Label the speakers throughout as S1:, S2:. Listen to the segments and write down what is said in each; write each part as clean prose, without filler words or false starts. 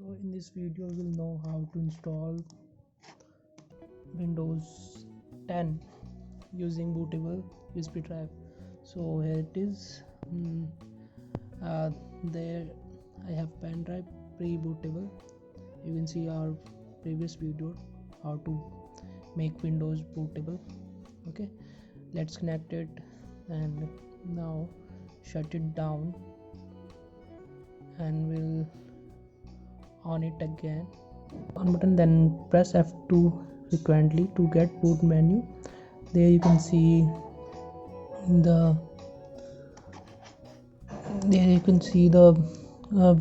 S1: So in this video we will know how to install Windows 10 using bootable USB drive. So here it is. There I have pen drive pre-bootable. You can see our previous video how to make Windows bootable. Okay, let's connect it and now shut it down and we'll on it again. On button, then press F2 frequently to get boot menu. There you can see the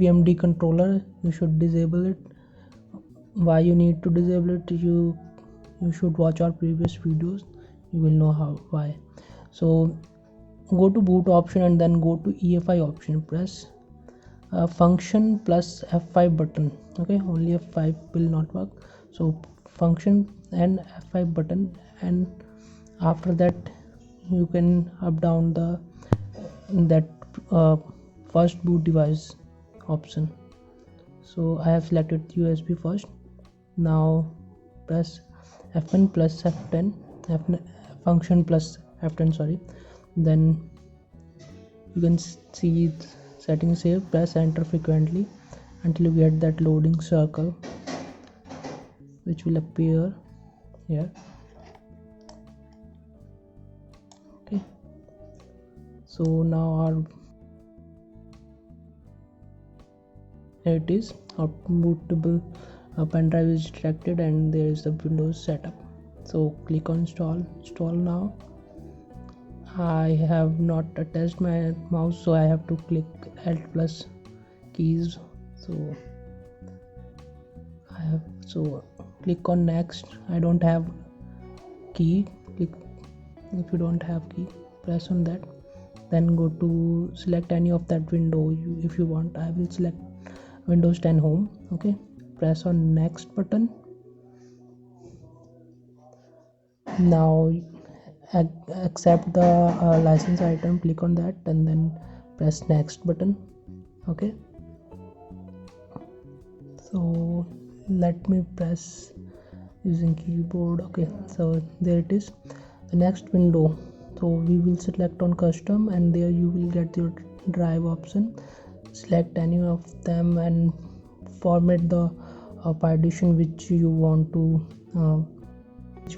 S1: VMD controller. You should disable it. Why you need to disable it? You should watch our previous videos. You will know why. So go to boot option and then go to EFI option. Press function plus F5 button. Okay, only F5 will not work, so function and F5 button, and after that you can up down that first boot device option. So I have selected USB first. Now press F1 plus F10, function plus F10, sorry. Then you can see settings here. Press enter frequently until you get that loading circle which will appear here. Okay, so now here it is, our bootable pen drive is detected and there is the Windows setup. So click on install now. I have not attached my mouse, so I have to click Alt plus keys. So click on next. I don't have key. Click if you don't have key, press on that. Then go to select any of that window if you want. I will select Windows 10 Home. Okay, press on next button. Now accept the license item, click on that and then press next button. Okay, so let me press using keyboard. Okay, so there it is, the next window. So we will select on custom and there you will get your drive option. Select any of them and format the partition which you want to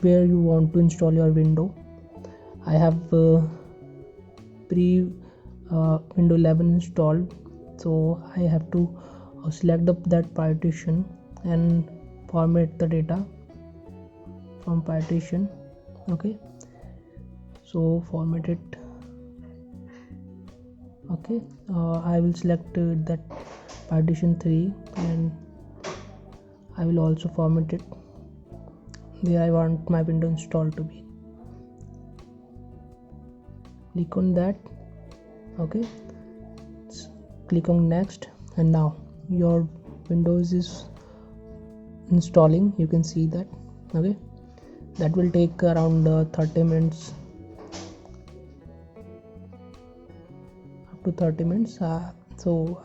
S1: where you want to install your window. I have Windows 11 installed, so I have to select that partition and format the data from partition. Okay, so format it. Okay, I will select that partition 3 and I will also format it. There I want my window installed to be. Click on that. Okay, click on next and now your Windows is installing. You can see that. Okay, that will take around 30 minutes, up to 30 minutes. So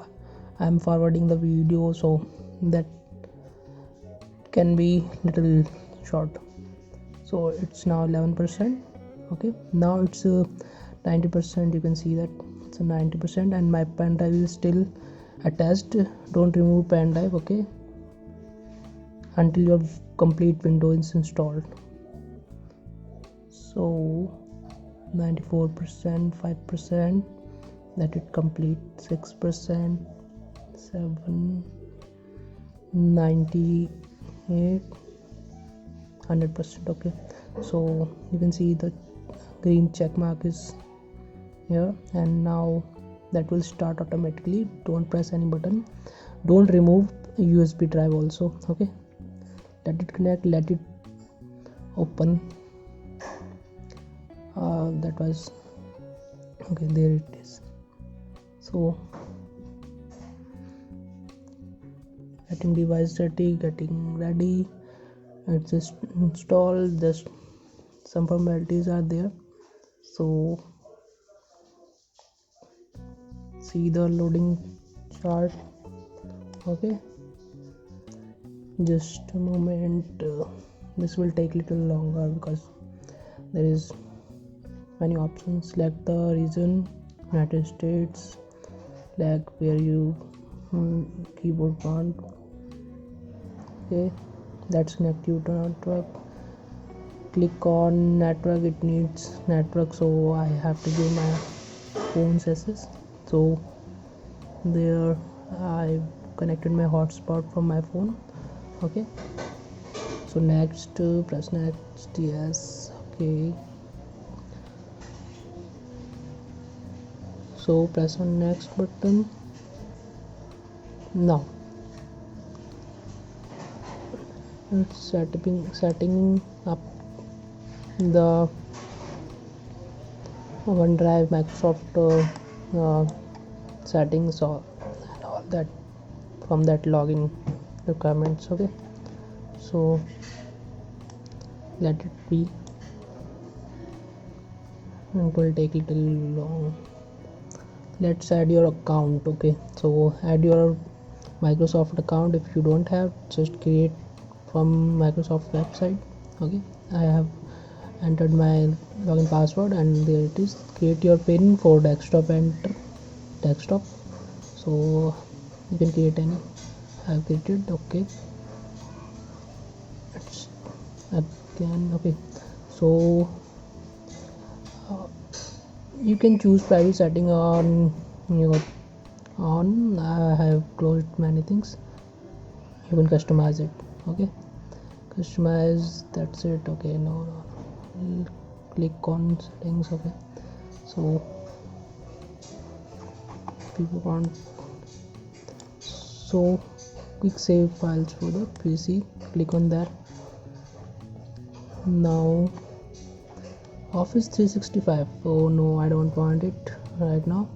S1: I'm forwarding the video, so that can be little short. So it's now 11%. Okay, now it's 90%. You can see that it's a 90% and my pen drive is still attached. Don't remove pen drive, okay, until your complete window is installed. So 94%, 5%, let it complete. 6%, 7, 98, 100%. Okay, so you can see the green check mark is here and now that will start automatically. Don't press any button. Don't remove USB drive also. Okay, let it connect, let it open. That was okay, there it is. So getting device ready, getting ready. It's just installed, just some formalities are there. So see the loading chart. Okay, Just a moment. This will take little longer because there is many options. Select the region, United States, like where you keyboard want. Okay, that's connect you to network. Click on network, it needs network, so I have to give my phone's access. So there I connected my hotspot from my phone. Okay, so next, press next. Yes, okay, so press on next button. Now it's setting up the OneDrive, Microsoft settings, or and all that from that login requirements. Okay, so let it be. It will take little long. Let's add your account. Okay, so add your Microsoft account. If you don't have, just create from Microsoft website. Okay, I have entered my login password and there it is. Create your pin for desktop, enter desktop, so you can create any. I have created. Okay, it's again. Okay, so you can choose private setting on your on. I have closed many things. You can customize it. Okay, customize, that's it. Okay, no, click on settings. Okay, so people want so quick save files for the PC, click on that. Now Office 365, oh no, I don't want it right now.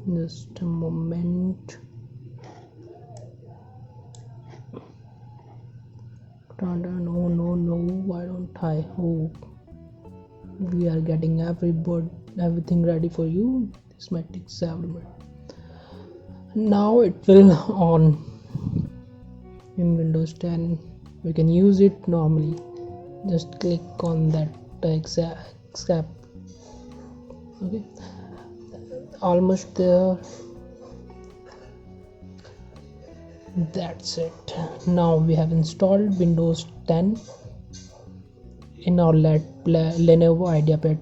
S1: Just a moment. No, why don't I? Oh, we are getting everything ready for you. This might take 7 minutes. Now it will on in Windows 10. We can use it normally. Just click on that accept. Okay, almost there. That's it. Now we have installed Windows 10 in our Lenovo IdeaPad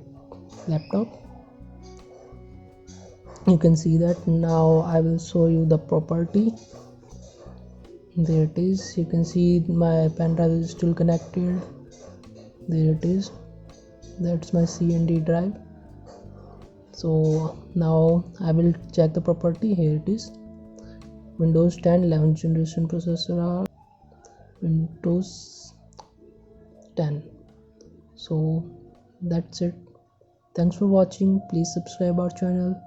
S1: laptop. You can see that. Now I will show you the property. There it is. You can see my pen drive is still connected. There it is. That's my CND drive. So now I will check the property. Here it is. Windows 10 11th generation processor, Windows 10. So that's it. Thanks for watching. Please subscribe our channel.